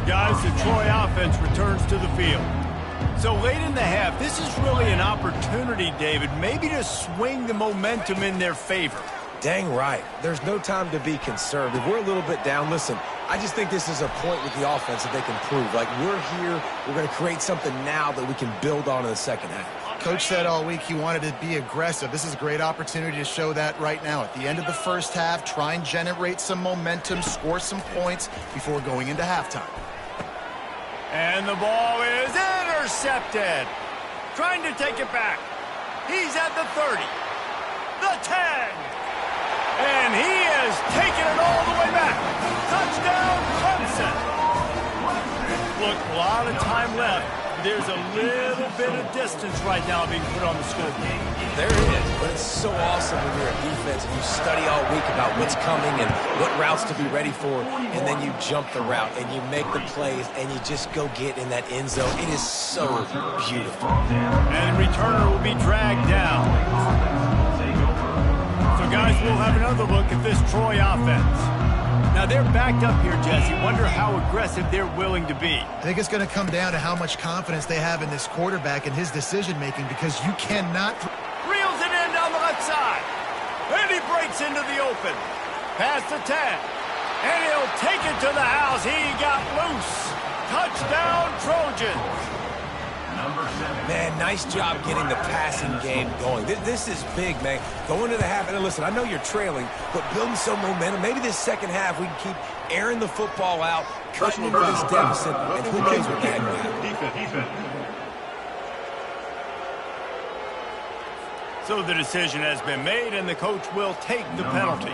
guys, the Troy offense returns to the field. So late in the half, this is really an opportunity, David, maybe to swing the momentum in their favor. Dang right. There's no time to be conservative. We're a little bit down. Listen, I just think this is a point with the offense that they can prove. Like, we're here, we're going to create something now that we can build on in the second half. Coach said all week he wanted to be aggressive. This is a great opportunity to show that right now. At the end of the first half, try and generate some momentum, score some points before going into halftime. And the ball is intercepted. Trying to take it back. He's at the 30. The 10. And he is taking it all the way back. Touchdown, Clemson. Look, a lot of time left. There's a little bit of distance right now being put on the scoreboard. There is, but it's so awesome when you're a defense and you study all week about what's coming and what routes to be ready for, and then you jump the route and you make the plays and you just go get in that end zone. It is so beautiful. And the returner will be dragged down. So, guys, we'll have another look at this Troy offense. Now, they're backed up here, Jesse. Wonder how aggressive they're willing to be. I think it's going to come down to how much confidence they have in this quarterback and his decision-making, because you cannot... Reels it in down the left side. And he breaks into the open. Past the 10. And he'll take it to the house. He got loose. Touchdown, Trojans. Man, nice job getting the passing game going. This is big, man. Going to the half, and listen, I know you're trailing, but building some momentum. Maybe this second half we can keep airing the football out, cutting into this deficit, and who knows what that will. So the decision has been made, and the coach will take the penalty.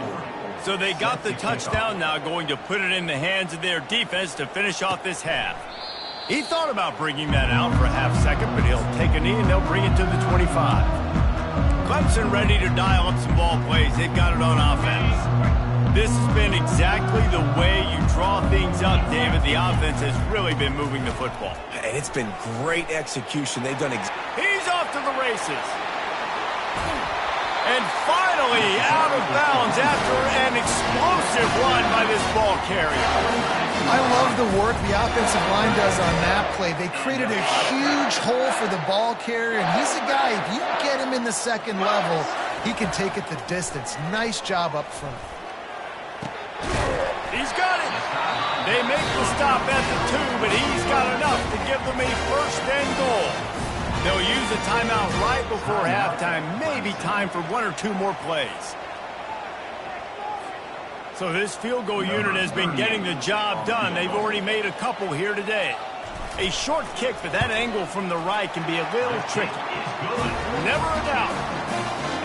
So they got the touchdown, now going to put it in the hands of their defense to finish off this half. He thought about bringing that out for a half second, but he'll take a knee and they'll bring it to the 25. Clemson ready to dial up some ball plays. They've got it on offense. This has been exactly the way you draw things up, David. The offense has really been moving the football. And it's been great execution. They've done He's off to the races. And finally out of bounds after an explosive run by this ball carrier. I love the work the offensive line does on that play. They created a huge hole for the ball carrier, and he's a guy, if you get him in the second level, he can take it the distance. Nice job up front. He's got it. They make the stop at the 2, but he's got enough to give them a first and goal. They'll use a timeout right before halftime, maybe time for 1 or 2 more plays. So this field goal unit has been getting the job done. They've already made a couple here today. A short kick, but that angle from the right can be a little tricky. Never a doubt.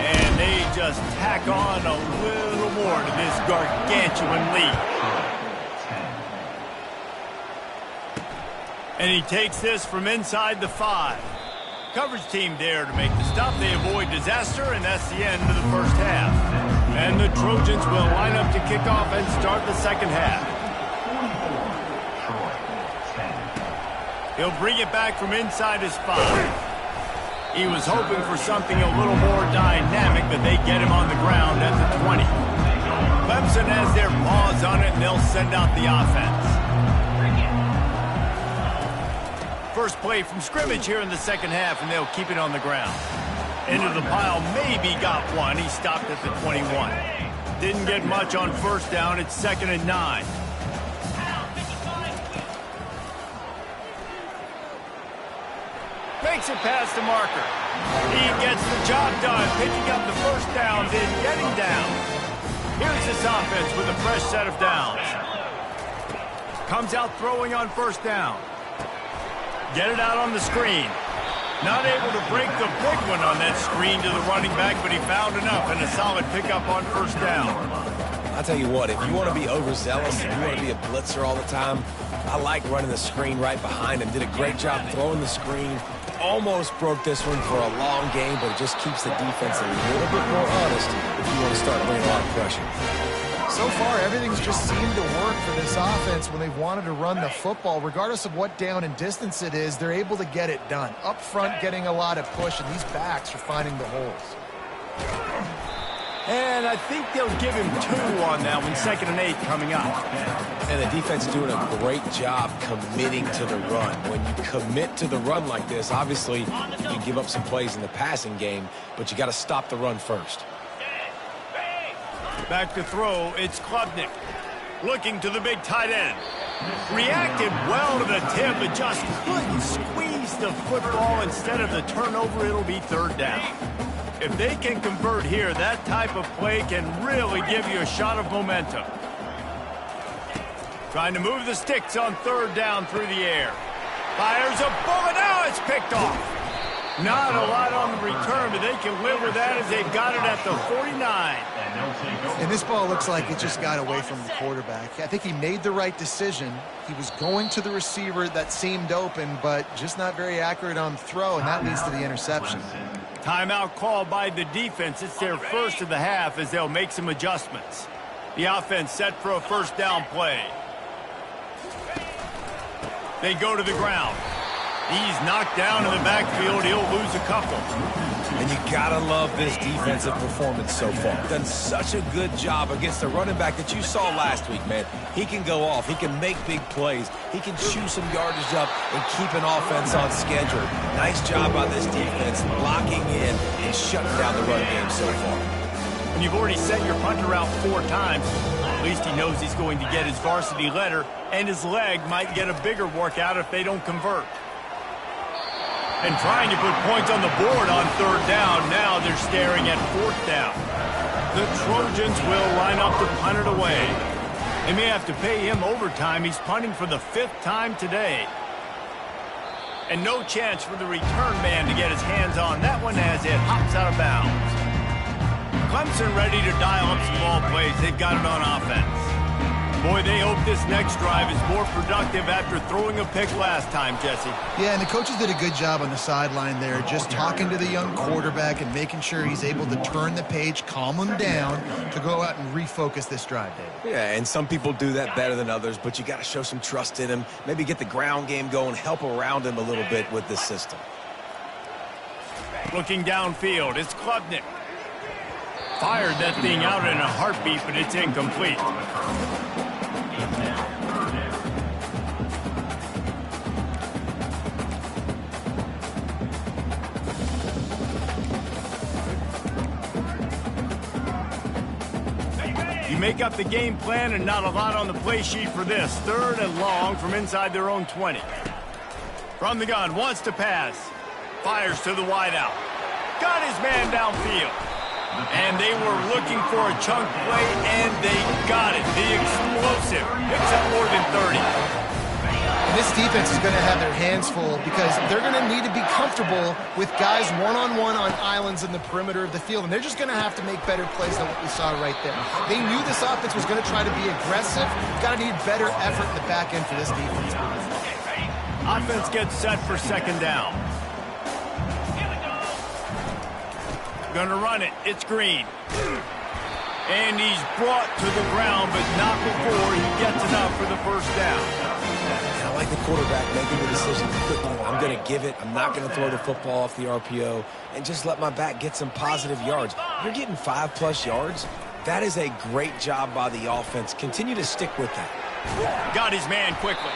And they just tack on a little more to this gargantuan lead. And he takes this from inside the 5. Coverage team there to make the stop. They avoid disaster, and that's the end of the first half. And the Trojans will line up to kick off and start the second half. He'll bring it back from inside his 5. He was hoping for something a little more dynamic, but they get him on the ground at the 20. Clemson has their paws on it, and they'll send out the offense. First play from scrimmage here in the second half, and they'll keep it on the ground. Into the pile, maybe got one. He stopped at the 21. Didn't get much on first down. It's 2nd and 9. Makes it past the marker. He gets the job done, picking up the first down, then getting down. Here's this offense with a fresh set of downs. Comes out throwing on first down. Get it out on the screen. Not able to break the big one on that screen to the running back, but he found enough and a solid pickup on first down. I'll tell you what, if you want to be overzealous, if you want to be a blitzer all the time, I like running the screen right behind him. Did a great job throwing the screen. Almost broke this one for a long game, but it just keeps the defense a little bit more honest if you want to start bringing a lot of pressure. So far, everything's just seemed to work for this offense when they've wanted to run the football. Regardless of what down and distance it is, they're able to get it done. Up front, getting a lot of push, and these backs are finding the holes. And I think they'll give him 2 on that one, 2nd and 8 coming up. And the defense doing a great job committing to the run. When you commit to the run like this, obviously you give up some plays in the passing game, but you got to stop the run first. Back to throw, it's Klubnik. Looking to the big tight end. Reacted well to the tip, but just couldn't squeeze the football. Instead of the turnover, it'll be third down. If they can convert here, that type of play can really give you a shot of momentum. Trying to move the sticks on third down through the air. Fires a bullet. Now it's picked off. Not a lot on the return, but they can live with that as they've got it at the 49. And this ball looks like it just got away from the quarterback. I think he made the right decision. He was going to the receiver that seemed open, but just not very accurate on the throw, and that leads to the interception. Timeout called by the defense. It's their first of the half as they'll make some adjustments. The offense set for a first down play. They go to the ground. He's knocked down in the backfield. He'll lose a couple. And you gotta love this defensive performance so far. Done such a good job against the running back that you saw last week, man. He can go off. He can make big plays. He can chew some yardage up and keep an offense on schedule. Nice job by this defense locking in and shutting down the run game so far. When you've already sent your punter out 4 times, at least he knows he's going to get his varsity letter, and his leg might get a bigger workout if they don't convert. And trying to put points on the board on third down. Now they're staring at fourth down. The Trojans will line up to punt it away. They may have to pay him overtime. He's punting for the 5th time today. And no chance for the return man to get his hands on that one as it hops out of bounds. Clemson ready to dial up some ball plays. They've got it on offense. Boy, they hope this next drive is more productive after throwing a pick last time, Jesse. Yeah, and the coaches did a good job on the sideline there, just talking to the young quarterback and making sure he's able to turn the page, calm him down to go out and refocus this drive, David. Yeah, and some people do that better than others, but you got to show some trust in him, maybe get the ground game going, help around him a little bit with this system. Looking downfield, it's Klubnik. Fired that thing out in a heartbeat, but it's incomplete. You make up the game plan and not a lot on the play sheet for this. 3rd and long from inside their own 20. From the gun, wants to pass. Fires to the wideout. Got his man downfield. And they were looking for a chunk play, and they got it. The explosive picks up more than 30. And this defense is going to have their hands full because they're going to need to be comfortable with guys one-on-one on islands in the perimeter of the field, and they're just going to have to make better plays than what we saw right there. They knew this offense was going to try to be aggressive. Got to need better effort in the back end for this defense. Offense gets set for 2nd down. Gonna run it. It's Green. And he's brought to the ground, but not before he gets enough for the first down. And I like the quarterback making the decision. I'm going to give it. I'm not going to throw the football off the RPO and just let my back get some positive yards. You're getting 5+ yards. That is a great job by the offense. Continue to stick with that. Got his man quickly.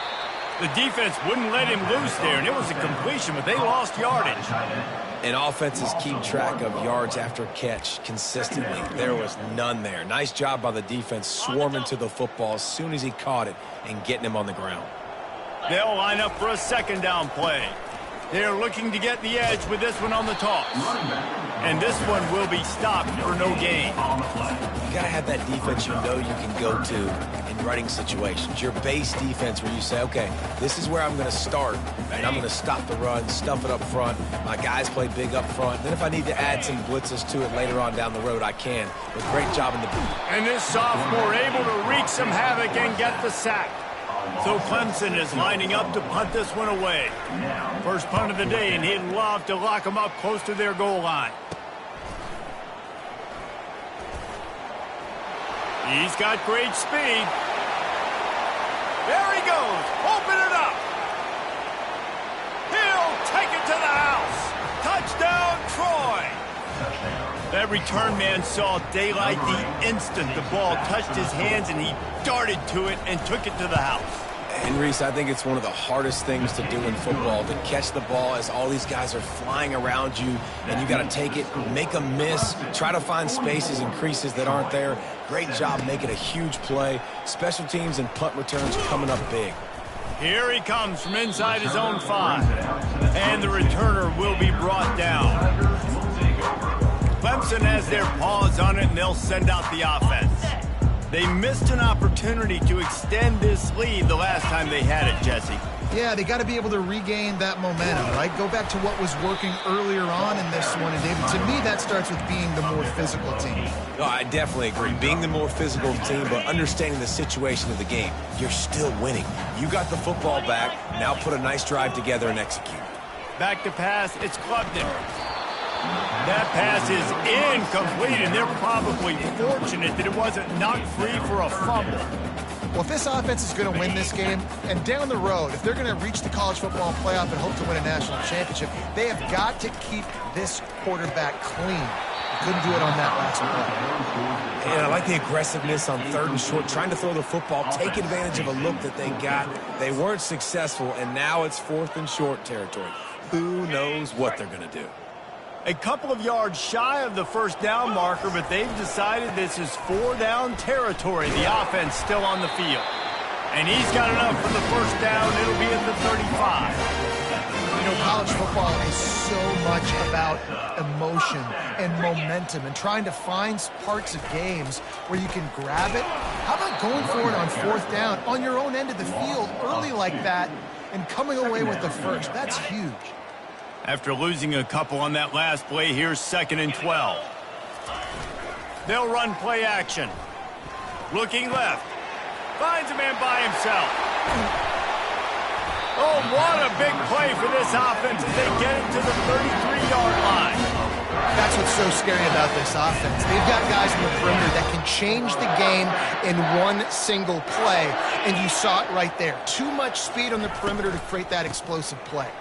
The defense wouldn't let him loose there, and it was a completion, but they lost yardage. And offenses keep track of yards after catch consistently. There was none there. Nice job by the defense swarming to the football as soon as he caught it and getting him on the ground. They'll line up for a 2nd down play. They're looking to get the edge with this one on the toss. And this one will be stopped for no gain. You got to have that defense you know you can go to in running situations. Your base defense where you say, okay, this is where I'm going to start, and I'm going to stop the run, stuff it up front. My guys play big up front. Then if I need to add some blitzes to it later on down the road, I can. But great job in the boot. And this sophomore able to wreak some havoc and get the sack. So Clemson is lining up to punt this one away. First punt of the day, and he'd love to lock them up close to their goal line. He's got great speed. There he goes. Open it up. He'll take it to the house. Touchdown, Troy. They That return man saw daylight the instant the ball touched his hands, and he darted to it and took it to the house. And Reese, I think it's one of the hardest things to do in football, to catch the ball as all these guys are flying around you, and you got to take it, make a miss, try to find spaces and creases that aren't there. Great job making a huge play. Special teams and punt returns coming up big. Here he comes from inside his own 5, and the returner will be brought down. Clemson has their paws on it, and they'll send out the offense. They missed an opportunity to extend this lead the last time they had it, Jesse. Yeah, they got to be able to regain that momentum, right? Go back to what was working earlier on in this one. And, David, to me, that starts with being the more physical team. No, I definitely agree. Being the more physical team, but understanding the situation of the game. You're still winning. You got the football back. Now put a nice drive together and execute. Back to pass. It's Klubnik. That pass is incomplete, and they're probably fortunate that it wasn't knocked free for a fumble. Well, if this offense is going to win this game, and down the road, if they're going to reach the college football playoff and hope to win a national championship, they have got to keep this quarterback clean. Couldn't do it on that last play. And I like the aggressiveness on 3rd and short, trying to throw the football, take advantage of a look that they got. They weren't successful, and now it's 4th and short territory. Who knows what they're going to do? A couple of yards shy of the first down marker, but they've decided this is 4-down territory. The offense still on the field. And he's got enough for the first down. It'll be at the 35. You know, college football is so much about emotion and momentum and trying to find parts of games where you can grab it. How about going for it on 4th down on your own end of the field early like that and coming away with the first? That's huge. After losing a couple on that last play, here's 2nd and 12. They'll run play action. Looking left. Finds a man by himself. Oh, what a big play for this offense as they get it to the 33-yard line. That's what's so scary about this offense. They've got guys in the perimeter that can change the game in one single play, and you saw it right there. Too much speed on the perimeter to create that explosive play.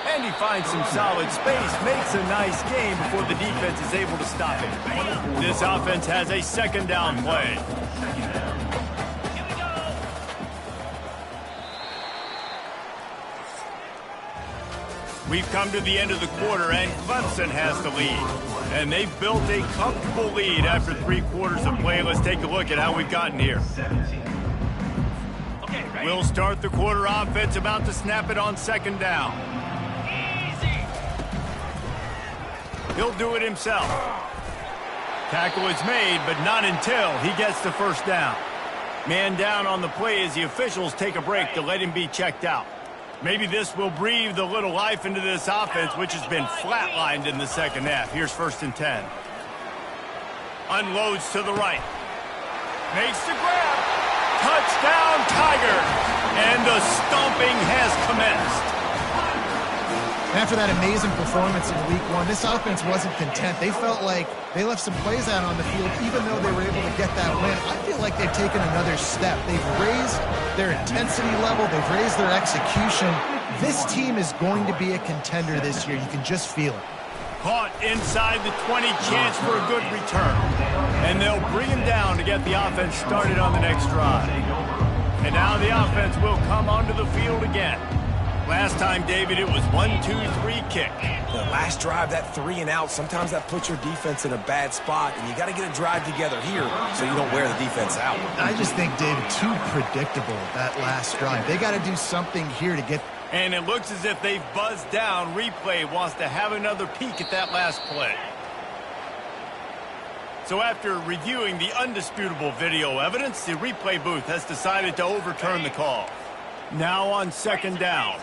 And he finds some solid space, makes a nice game before the defense is able to stop it. This offense has a 2nd down play. We've come to the end of the quarter, and Clemson has the lead. And they've built a comfortable lead after 3 quarters of play. Let's take a look at how we've gotten here. We'll start the quarter offense, about to snap it on 2nd down. He'll do it himself. Tackle is made, but not until he gets the first down. Man down on the play as the officials take a break to let him be checked out. Maybe this will breathe a little life into this offense, which has been flatlined in the 2nd half. Here's 1st and 10. Unloads to the right. Makes the grab. Touchdown, Tigers! And the stomping has commenced. After that amazing performance in Week 1, this offense wasn't content. They felt like they left some plays out on the field, even though they were able to get that win. I feel like they've taken another step. They've raised their intensity level. They've raised their execution. This team is going to be a contender this year. You can just feel it. Caught inside the 20, chance for a good return. And they'll bring him down to get the offense started on the next drive. And now the offense will come onto the field again. Last time, David, it was 1-2-3 kick. The last drive, that 3 and out, sometimes that puts your defense in a bad spot, and you got to get a drive together here so you don't wear the defense out. I just think, David, too predictable, that last drive. They got to do something here to get... And it looks as if they've buzzed down. Replay wants to have another peek at that last play. So after reviewing the undisputable video evidence, the replay booth has decided to overturn the call. Now on 2nd down.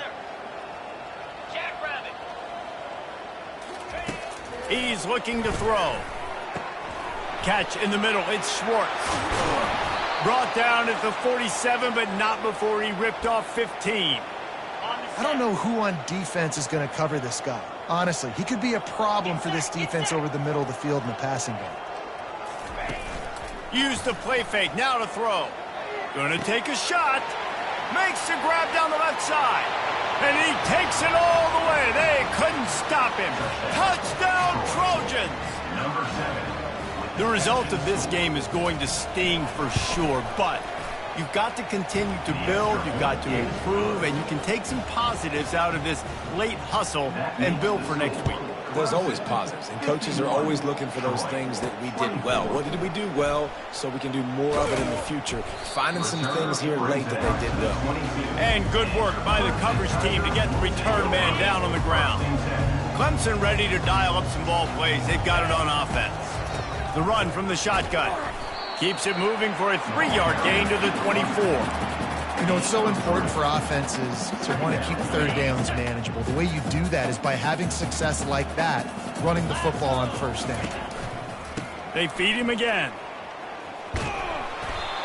He's looking to throw. Catch in the middle. It's Schwartz. Brought down at the 47, but not before he ripped off 15. I don't know who on defense is going to cover this guy. Honestly, he could be a problem for this defense over the middle of the field in the passing game. Use the play fake. Now to throw. Going to take a shot. Makes the grab down the left side. And he takes it all the way. They couldn't stop him. Touchdown, Trojans! Number 7. The result of this game is going to sting for sure, but you've got to continue to build, you've got to improve, and you can take some positives out of this late hustle and build for next week. There's always positives, and coaches are always looking for those things that we did well. What did we do well so we can do more of it in the future? Finding some things here late that they did well. And good work by the coverage team to get the return man down on the ground. Clemson ready to dial up some ball plays. They've got it on offense. The run from the shotgun. Keeps it moving for a 3-yard gain to the 24. You know, it's so important for offenses to want to keep third downs manageable. The way you do that is by having success like that, running the football on first down. They feed him again.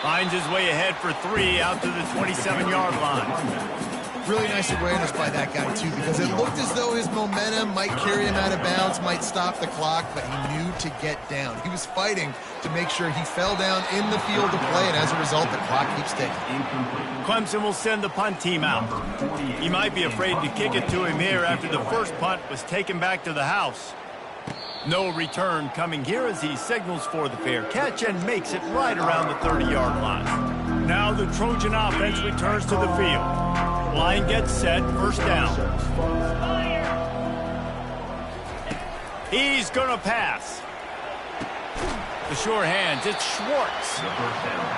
Finds his way ahead for 3 out to the 27-yard line. Really nice awareness by that guy, too, because it looked as though his momentum might carry him out of bounds, might stop the clock, but he knew to get down. He was fighting to make sure he fell down in the field to play, and as a result, the clock keeps ticking. Clemson will send the punt team out. He might be afraid to kick it to him here after the first punt was taken back to the house. No return coming here as he signals for the fair catch and makes it right around the 30-yard line. Now the Trojan offense returns to the field. Line gets set, first down. He's going to pass. The sure hands, it's Schwartz.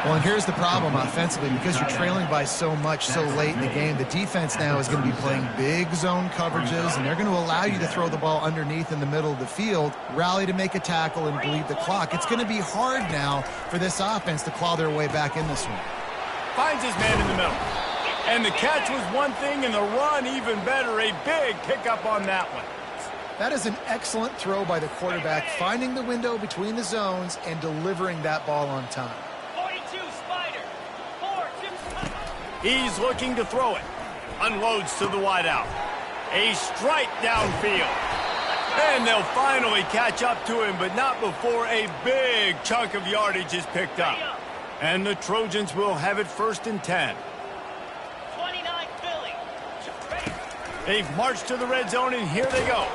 Well, and here's the problem offensively. Because you're trailing by so much so late in the game, the defense now is going to be playing big zone coverages, and they're going to allow you to throw the ball underneath in the middle of the field, rally to make a tackle, and bleed the clock. It's going to be hard now for this offense to claw their way back in this one. Finds his man in the middle. And the catch was one thing, and the run even better. A big pickup on that one. That is an excellent throw by the quarterback, finding the window between the zones and delivering that ball on time. 42 Spider. 4-2. He's looking to throw it. Unloads to the wideout. A strike downfield. And they'll finally catch up to him, but not before a big chunk of yardage is picked up. And the Trojans will have it 1st and 10. 29 Philly. They've marched to the red zone, and here they go.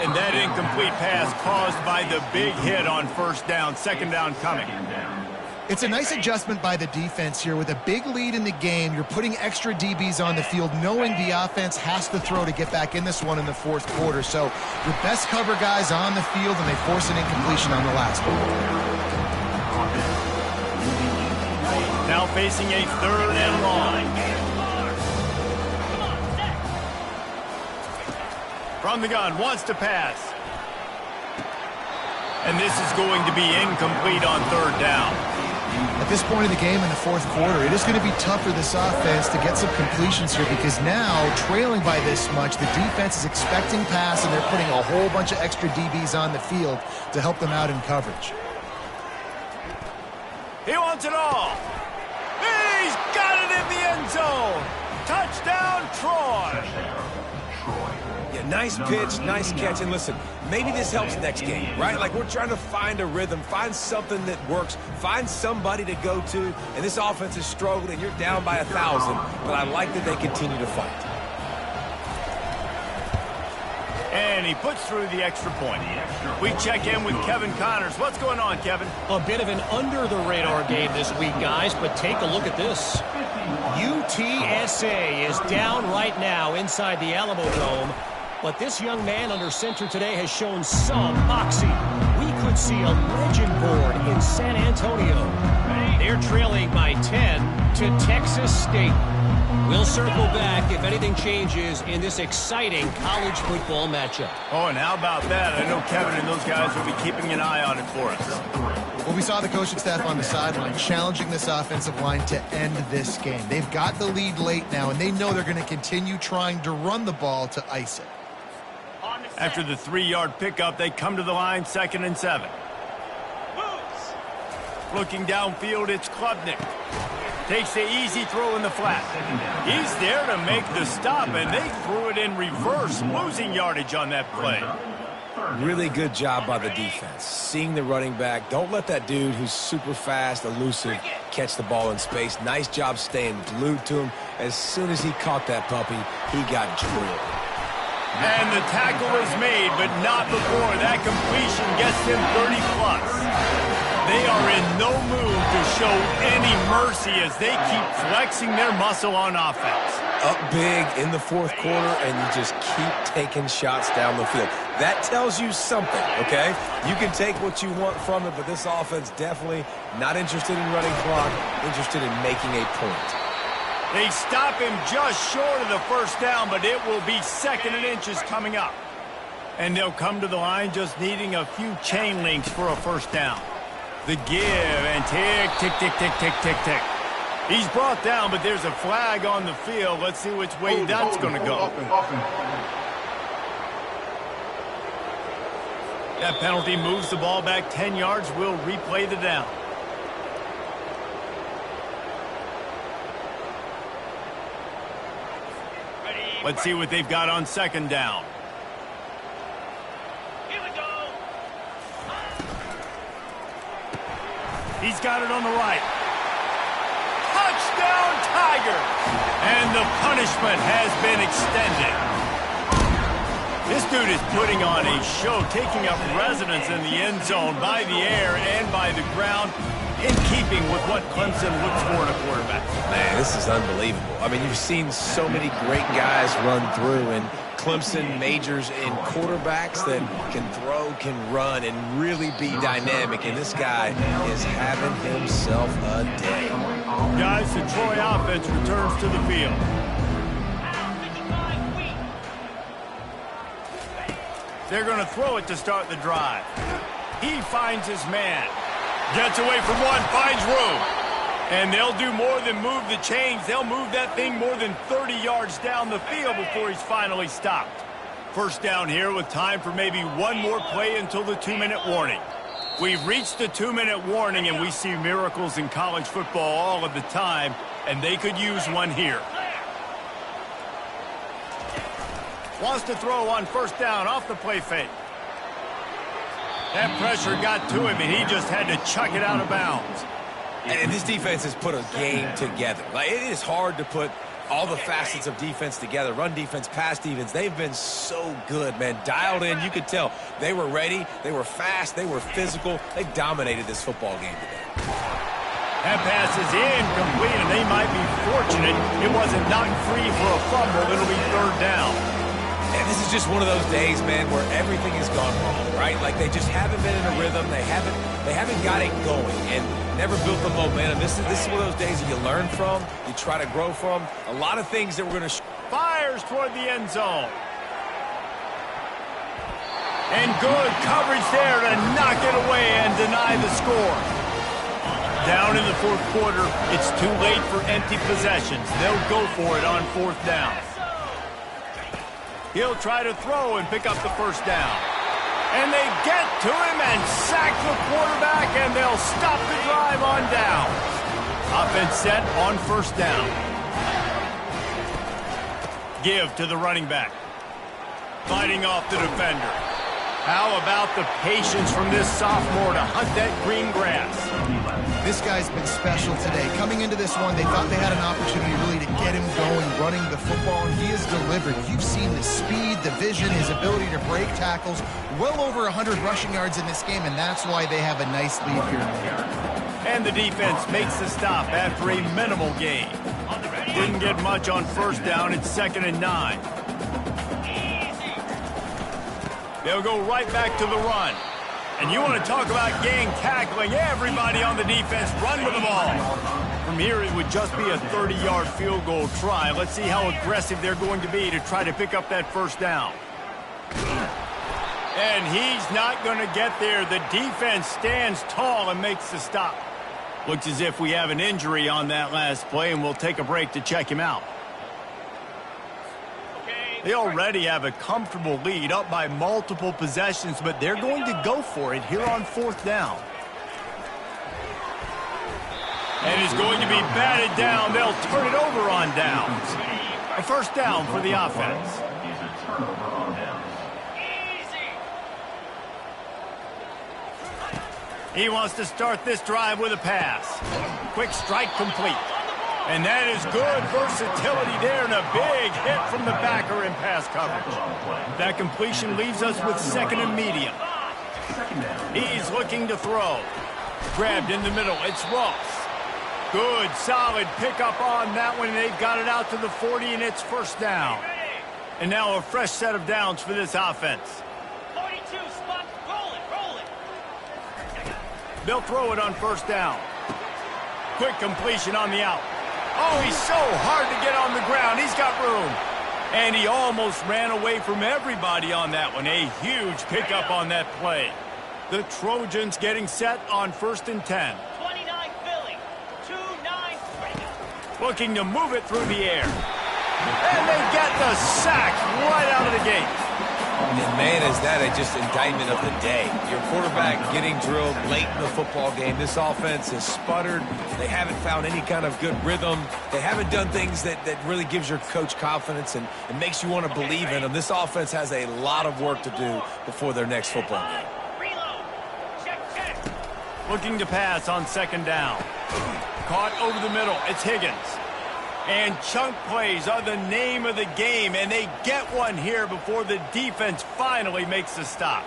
And that incomplete pass caused by the big hit on first down, second down coming. It's a nice adjustment by the defense here. With a big lead in the game, you're putting extra DBs on the field, knowing the offense has to throw to get back in this one in the fourth quarter. So your best cover guys on the field, and they force an incompletion on the last one. Now facing a 3rd and long. From the gun, wants to pass. And this is going to be incomplete on 3rd down. At this point in the game in the fourth quarter, it is going to be tough for this offense to get some completions here, because now, trailing by this much, the defense is expecting pass, and they're putting a whole bunch of extra DBs on the field to help them out in coverage. He wants it all. He's got it in the end zone. Touchdown, Troy. Yeah, nice pitch, nice catch. And listen, maybe this helps next game, right? Like, we're trying to find a rhythm, find something that works, find somebody to go to. And this offense is struggling, and you're down by 1,000. But I like that they continue to fight. And he puts through the extra point. We check in with Kevin Connors. What's going on, Kevin? A bit of an under-the-radar game this week, guys, but take a look at this. UTSA is down right now inside the Alamo Dome, but this young man under center today has shown some moxie. We could see a legend born in San Antonio. They're trailing by 10 to Texas State. We'll circle back if anything changes in this exciting college football matchup. Oh, and how about that? I know Kevin and those guys will be keeping an eye on it for us. Well, we saw the coaching staff on the sideline challenging this offensive line to end this game. They've got the lead late now, and they know they're going to continue trying to run the ball to ice it. After the 3-yard pickup, they come to the line, 2nd and 7. Looking downfield, it's Klubnik. Takes the easy throw in the flat. He's there to make the stop, and they threw it in reverse, losing yardage on that play. Really good job by the defense. Seeing the running back. Don't let that dude who's super fast, elusive, catch the ball in space. Nice job staying glued to him. as soon as he caught that puppy, he got drilled. And the tackle is made, but not before that completion gets him 30-plus. They are in no mood to show any mercy as they keep flexing their muscle on offense. Up big in the fourth quarter, and you just keep taking shots down the field. That tells you something, okay? You can take what you want from it, but this offense definitely not interested in running clock, interested in making a point. They stop him just short of the first down, but it will be 2nd and inches coming up. And they'll come to the line just needing a few chain links for a first down. The give and tick, tick, tick, tick, tick, tick, tick. He's brought down, but there's a flag on the field. Let's see which way that's going to go. That penalty moves the ball back 10 yards. We'll replay the down. Let's see what they've got on 2nd down. Here we go. He's got it on the right. Touchdown, Tigers! And the punishment has been extended. This dude is putting on a show, taking up residence in the end zone by the air and by the ground, in keeping with what Clemson looks for in a quarterback. Man, this is unbelievable. I mean, you've seen so many great guys run through, and Clemson majors in quarterbacks that can throw, can run, and really be dynamic, and this guy is having himself a day. Guys, the Troy offense returns to the field. They're going to throw it to start the drive. He finds his man. Gets away from one, finds room. And they'll do more than move the chains. They'll move that thing more than 30 yards down the field before he's finally stopped. First down here with time for maybe one more play until the 2-minute warning. We've reached the 2-minute warning, and we see miracles in college football all of the time, and they could use one here. Wants to throw on first down off the play fake. That pressure got to him, and he just had to chuck it out of bounds. And this defense has put a game together. Like, it is hard to put all the facets of defense together. Run defense, pass defense. They've been so good, man. Dialed in. You could tell they were ready. They were fast. They were physical. They dominated this football game today. That pass is incomplete, and they might be fortunate it wasn't knocked free for a fumble. It'll be 3rd down. And this is just one of those days, man, where everything has gone wrong, right? Like, they just haven't been in a rhythm. They haven't got it going and never built the momentum. This is one of those days that you learn from, you try to grow from. A lot of things that we're going to fires toward the end zone. And good coverage there to knock it away and deny the score. Down in the 4th quarter, it's too late for empty possessions. They'll go for it on 4th down. He'll try to throw and pick up the first down. And they get to him and sack the quarterback, and they'll stop the drive on down. Offense set on first down. Give to the running back. Fighting off the defender. How about the patience from this sophomore to hunt that green grass? This guy's been special today. Coming into this one, they thought they had an opportunity really to get him going, running the football, and he has delivered. You've seen the speed, the vision, his ability to break tackles. Well over 100 rushing yards in this game, and that's why they have a nice lead here. And the defense makes the stop after a minimal gain. Didn't get much on first down. It's 2nd and 9. They'll go right back to the run. And you want to talk about gang tackling. Everybody on the defense run with the ball. From here, it would just be a 30-yard field goal try. Let's see how aggressive they're going to be to try to pick up that first down. And he's not going to get there. The defense stands tall and makes the stop. Looks as if we have an injury on that last play, and we'll take a break to check him out. They already have a comfortable lead, up by multiple possessions, but they're going to go for it here on 4th down. And it's going to be batted down. They'll turn it over on downs. A first down for the offense. He wants to start this drive with a pass. Quick strike complete. And that is good versatility there and a big hit from the backer in pass coverage. That completion leaves us with second and medium. He's looking to throw. Grabbed in the middle. It's Ross. Good, solid pickup on that one. They've got it out to the 40, and it's first down. And now a fresh set of downs for this offense. 42, spot, roll it. They'll throw it on first down. Quick completion on the out. Oh, he's so hard to get on the ground. He's got room. And he almost ran away from everybody on that one. A huge pickup on that play. The Trojans getting set on first and 10. 29 Philly, 2-9. Looking to move it through the air. And they get the sack right out of the gate. And man, is that just indictment of the day. Your quarterback getting drilled late in the football game. This offense has sputtered. They haven't found any kind of good rhythm. They haven't done things that really gives your coach confidence and makes you want to believe in them. This offense has a lot of work to do before their next football game. Reload. Check. Looking to pass on second down. Caught over the middle. It's Higgins. And chunk plays are the name of the game, and they get one here before the defense finally makes the stop.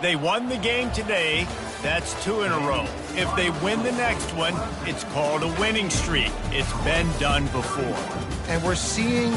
They won the game today. That's 2 in a row. If they win the next one, it's called a winning streak. It's been done before. And we're seeing